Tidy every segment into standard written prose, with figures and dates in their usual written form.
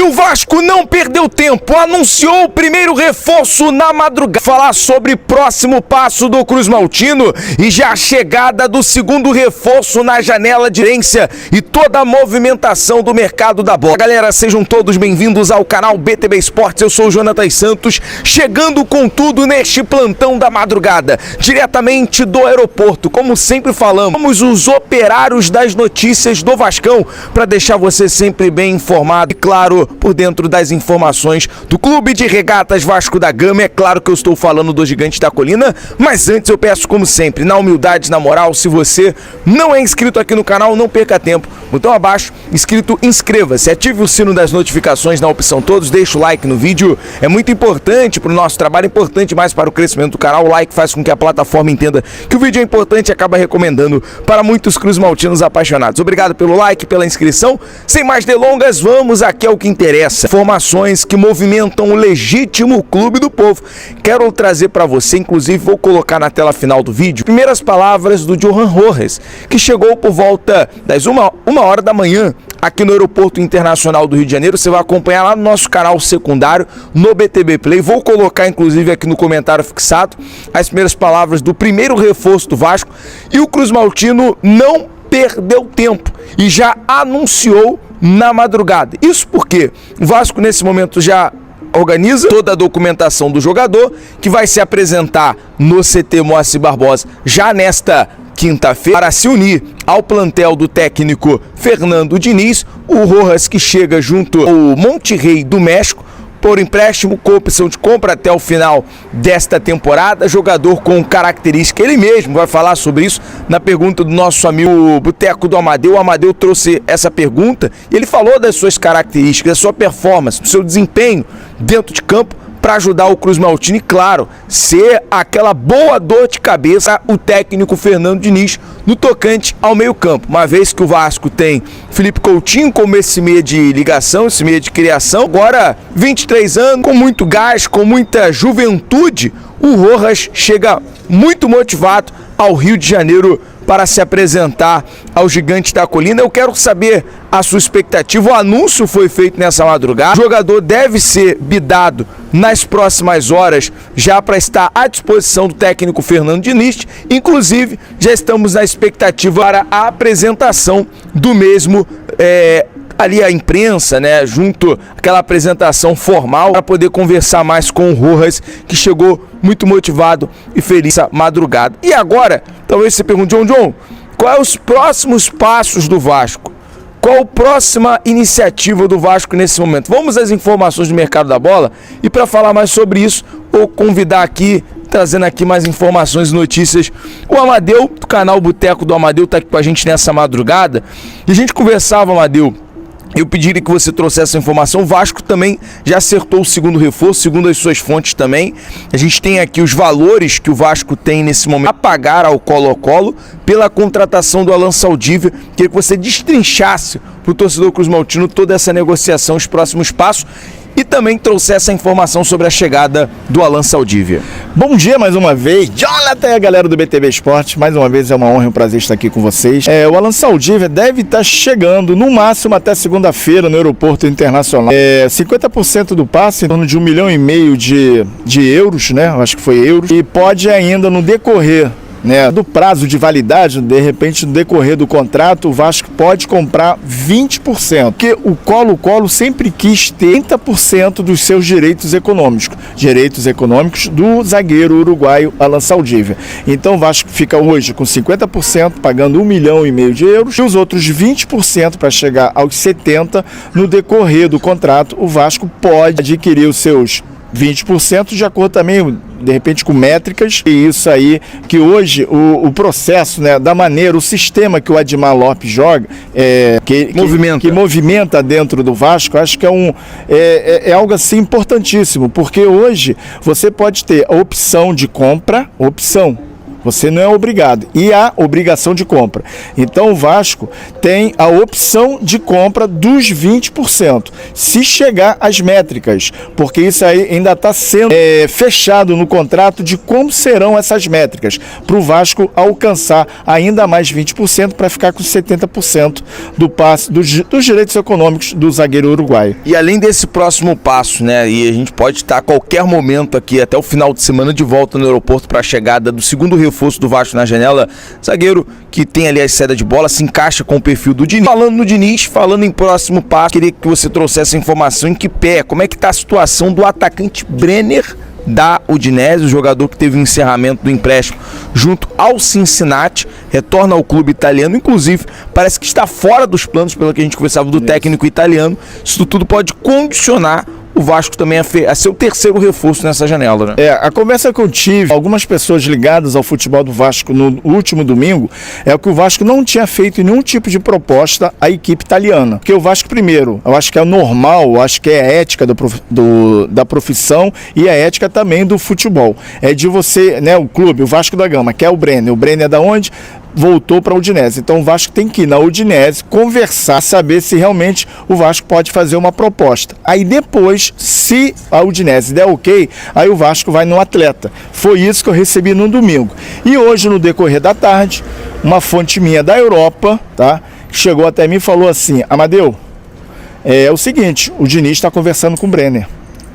o Vasco não perdeu tempo, anunciou o primeiro reforço na madrugada. Falar sobre próximo passo do Cruz Maltino e já a chegada do segundo reforço na janela de herência e toda a movimentação do mercado da bola. Galera, sejam todos bem-vindos ao canal BTB Esportes. Eu sou o Jonatas Santos, chegando com tudo neste plantão da madrugada, diretamente do aeroporto. Como sempre falamos, os operários das notícias do Vascão, para deixar você sempre bem informado e, claro, por dentro das informações do Clube de Regatas Vasco da Gama. É claro que eu estou falando do Gigante da Colina, mas antes eu peço, como sempre, na humildade, na moral, se você não é inscrito aqui no canal, não perca tempo. Botão abaixo, inscrito, inscreva-se, ative o sino das notificações na opção todos, deixa o like no vídeo, é muito importante para o nosso trabalho, importante mais para o crescimento do canal. O like faz com que a plataforma entenda que o vídeo é importante e acaba recomendando para muitos Cruz Maltinos apaixonados. Obrigado pelo like, pela inscrição. Sem mais delongas, vamos aqui ao que interessa. Informações que movimentam o legítimo clube do povo. Quero trazer para você, inclusive vou colocar na tela final do vídeo, primeiras palavras do Johan Rojas, que chegou por volta das uma hora da manhã aqui no Aeroporto Internacional do Rio de Janeiro. Você vai acompanhar lá no nosso canal secundário, no BTB Play. Vou colocar, inclusive, aqui no comentário fixado, as primeiras palavras do primeiro reforço do Vasco. E o Cruz Maltino não perdeu tempo e já anunciou na madrugada. Isso porque o Vasco, nesse momento, já organiza toda a documentação do jogador, que vai se apresentar no CT Moacir Barbosa já nesta quinta-feira, para se unir ao plantel do técnico Fernando Diniz. O Rojas, que chega junto ao Monterrey do México por empréstimo com opção de compra até o final desta temporada. Jogador com característica, ele mesmo vai falar sobre isso na pergunta do nosso amigo Boteco do Amadeu. O Amadeu trouxe essa pergunta e ele falou das suas características, da sua performance, do seu desempenho dentro de campo, para ajudar o Cruz Maltino e, claro, ser aquela boa dor de cabeça o técnico Fernando Diniz no tocante ao meio-campo. Uma vez que o Vasco tem Felipe Coutinho como esse meia de ligação, esse meia de criação, agora 23 anos, com muito gás, com muita juventude, o Rojas chega muito motivado ao Rio de Janeiro para se apresentar ao Gigante da Colina. Eu quero saber a sua expectativa. O anúncio foi feito nessa madrugada. O jogador deve ser bidado nas próximas horas, já para estar à disposição do técnico Fernando Diniz. Inclusive, já estamos na expectativa para a apresentação do mesmo, ali a imprensa, né, junto àquela apresentação formal, para poder conversar mais com o Rojas, que chegou muito motivado e feliz essa madrugada. E agora, talvez você pergunte, John, quais os próximos passos do Vasco? Qual a próxima iniciativa do Vasco nesse momento? Vamos às informações do mercado da bola, e para falar mais sobre isso, vou convidar aqui, trazendo aqui mais informações e notícias, o Amadeu, do canal Boteco do Amadeu, está aqui com a gente nessa madrugada, e a gente conversava, Amadeu. Eu pediria que você trouxesse essa informação. O Vasco também já acertou o segundo reforço, segundo as suas fontes também. A gente tem aqui os valores que o Vasco tem nesse momento a pagar ao Colo-Colo pela contratação do Alan Saldívia. Queria que você destrinchasse para o torcedor Cruz Maltino toda essa negociação, os próximos passos, e também trouxesse a informação sobre a chegada do Alan Saldívia. Bom dia mais uma vez, Jonathan e a galera do BTB Esportes. Mais uma vez é uma honra e um prazer estar aqui com vocês. O Alan Saldívia deve estar chegando no máximo até segunda-feira no Aeroporto Internacional. 50% do passe, em torno de 1,5 milhão de euros, né? Eu acho que foi euros. E pode ainda no decorrer, né, do prazo de validade, de repente no decorrer do contrato, o Vasco pode comprar 20%, porque o Colo-Colo sempre quis ter 30% dos seus direitos econômicos do zagueiro uruguaio Alan Saldívia. Então o Vasco fica hoje com 50%, pagando 1,5 milhão de euros, e os outros 20% para chegar aos 70%. No decorrer do contrato, o Vasco pode adquirir os seus 20%, de acordo também, de repente, com métricas. E isso aí, que hoje o processo, né, da maneira, o sistema que o Admar Lopes joga, que movimenta dentro do Vasco, acho que é algo assim importantíssimo, porque hoje você pode ter a opção de compra, Você não é obrigado. E há obrigação de compra. Então o Vasco tem a opção de compra dos 20%. Se chegar às métricas, porque isso aí ainda está sendo fechado no contrato de como serão essas métricas, para o Vasco alcançar ainda mais 20% para ficar com 70% do passe, dos direitos econômicos do zagueiro uruguaio. E além desse próximo passo, né, e a gente pode estar a qualquer momento aqui, até o final de semana, de volta no aeroporto para a chegada do segundo reforço do Vasco na janela, zagueiro que tem ali a saída de bola, se encaixa com o perfil do Diniz. Falando no Diniz, falando em próximo passo, queria que você trouxesse a informação em que pé, como é que está a situação do atacante Brenner da Udinese, o jogador que teve o encerramento do empréstimo junto ao Cincinnati, retorna ao clube italiano, inclusive parece que está fora dos planos, pelo que a gente conversava do técnico italiano. Isso tudo pode condicionar o Vasco também a ser o terceiro reforço nessa janela, né? A conversa que eu tive, algumas pessoas ligadas ao futebol do Vasco no último domingo, é que o Vasco não tinha feito nenhum tipo de proposta à equipe italiana. Porque o Vasco, primeiro, eu acho que é normal, eu acho que é a ética da profissão e a ética também do futebol. É de você, né, o clube, o Vasco da Gama, que é o Brenner. O Brenner é da onde? Voltou para a Udinese. Então o Vasco tem que ir na Udinese, conversar, saber se realmente o Vasco pode fazer uma proposta. Aí depois, se a Udinese der ok, aí o Vasco vai no atleta. Foi isso que eu recebi no domingo. E hoje, no decorrer da tarde, uma fonte minha da Europa, tá, chegou até mim e falou assim: Amadeu, é o seguinte, o Diniz está conversando com o Brenner.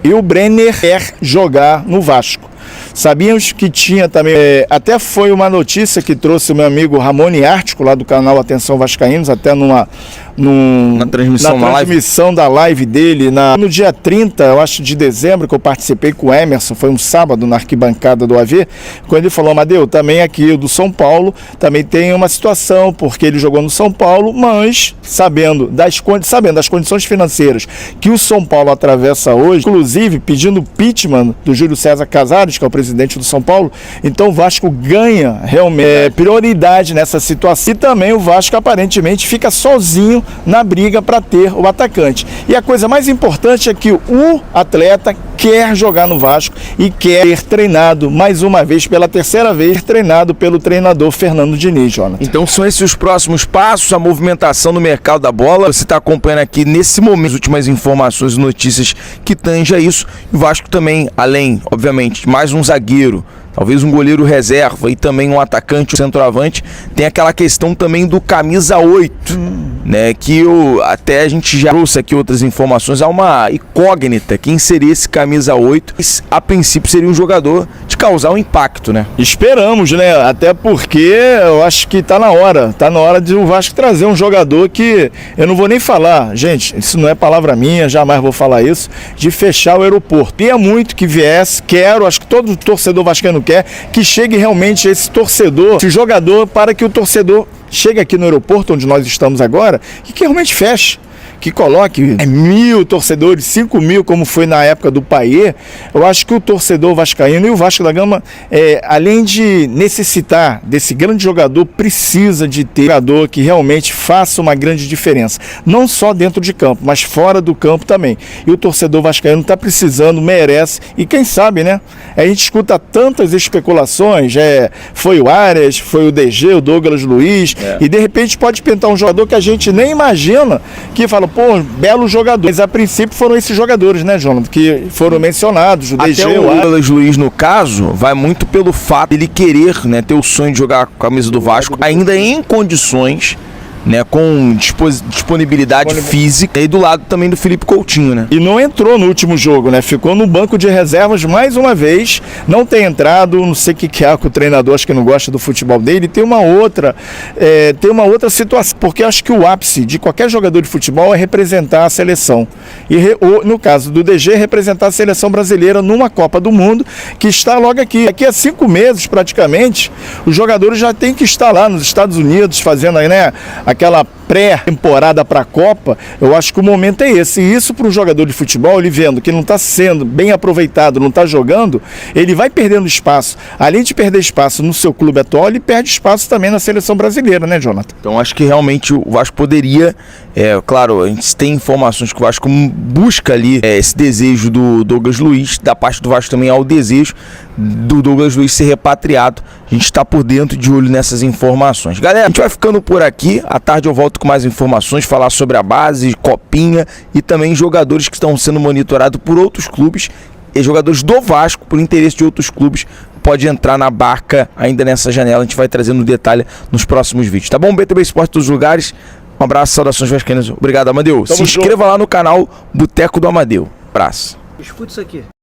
E o Brenner quer jogar no Vasco. Sabíamos que tinha também, até foi uma notícia que trouxe o meu amigo Ramone Ártico, lá do canal Atenção Vascaínos, até na transmissão da live dele, no dia 30, eu acho, de dezembro, que eu participei com o Emerson, foi um sábado na arquibancada do AV, quando ele falou: Amadeu, também aqui do São Paulo, também tem uma situação, porque ele jogou no São Paulo, mas sabendo das condições financeiras que o São Paulo atravessa hoje, inclusive pedindo o impeachment do Júlio César Casares, que é o presidente do São Paulo, então o Vasco ganha realmente prioridade nessa situação. E também o Vasco aparentemente fica sozinho na briga para ter o atacante. E a coisa mais importante é que o atleta quer jogar no Vasco e quer ser treinado mais uma vez, pela terceira vez, treinado pelo treinador Fernando Diniz, Jonathan. Então são esses os próximos passos, a movimentação no mercado da bola. Você está acompanhando aqui nesse momento as últimas informações e notícias que tangem a isso. O Vasco também, além, obviamente, de mais um zagueiro, talvez um goleiro reserva e também um atacante, um centroavante, tem aquela questão também do camisa 8, né, que até a gente já trouxe aqui outras informações, há uma incógnita quem seria esse camisa 8, a princípio seria um jogador de causar um impacto, né? Esperamos, né, até porque eu acho que tá na hora de o Vasco trazer um jogador que, eu não vou nem falar, gente, isso não é palavra minha, jamais vou falar isso, de fechar o aeroporto. Queria muito que viesse, acho que todo torcedor vascaíno quer que chegue realmente esse torcedor, esse jogador, para que o torcedor chegue aqui no aeroporto onde nós estamos agora e que realmente feche, que coloque 1.000 torcedores, 5.000, como foi na época do Paier. Eu acho que o torcedor vascaíno e o Vasco da Gama, além de necessitar desse grande jogador, precisa de ter um jogador que realmente faça uma grande diferença, não só dentro de campo, mas fora do campo também. E o torcedor vascaíno está precisando, merece, e quem sabe, né? A gente escuta tantas especulações, foi o Arias, foi o DG, o Douglas Luiz, e de repente pode pintar um jogador que a gente nem imagina, que fala: pô, belo jogador. Mas a princípio foram esses jogadores, né, Jonathan, que foram mencionados, o DG, o Douglas Luiz, no caso, vai muito pelo fato de ele querer, né, ter o sonho de jogar com a camisa do Vasco, ainda em condições, né, com disponibilidade física, e do lado também do Felipe Coutinho, né? E não entrou no último jogo, né? Ficou no banco de reservas mais uma vez, não tem entrado, não sei o que é, que o treinador acho que não gosta do futebol dele. Tem uma outra situação, porque acho que o ápice de qualquer jogador de futebol é representar a seleção. E no caso do DG, representar a seleção brasileira numa Copa do Mundo, que está logo aqui. Daqui a 5 meses, praticamente, os jogadores já têm que estar lá nos Estados Unidos, fazendo aí, né, aquela pré-temporada para a Copa, eu acho que o momento é esse. E isso para um jogador de futebol, ele vendo que não está sendo bem aproveitado, não está jogando, ele vai perdendo espaço. Além de perder espaço no seu clube atual, ele perde espaço também na seleção brasileira, né, Jonathan? Então acho que realmente o Vasco poderia, claro, a gente tem informações que o Vasco busca ali esse desejo do Douglas Luiz, da parte do Vasco também há o desejo do Douglas Luiz ser repatriado. A gente está por dentro, de olho nessas informações. Galera, a gente vai ficando por aqui. À tarde eu volto com mais informações, falar sobre a base, Copinha e também jogadores que estão sendo monitorados por outros clubes e jogadores do Vasco por interesse de outros clubes. Pode entrar na barca ainda nessa janela. A gente vai trazendo detalhe nos próximos vídeos. Tá bom? BTB Esporte em todos os lugares. Um abraço, saudações vascaínas. Obrigado, Amadeu. Se inscreva lá no canal Boteco do Amadeu. Abraço. Escuta isso aqui.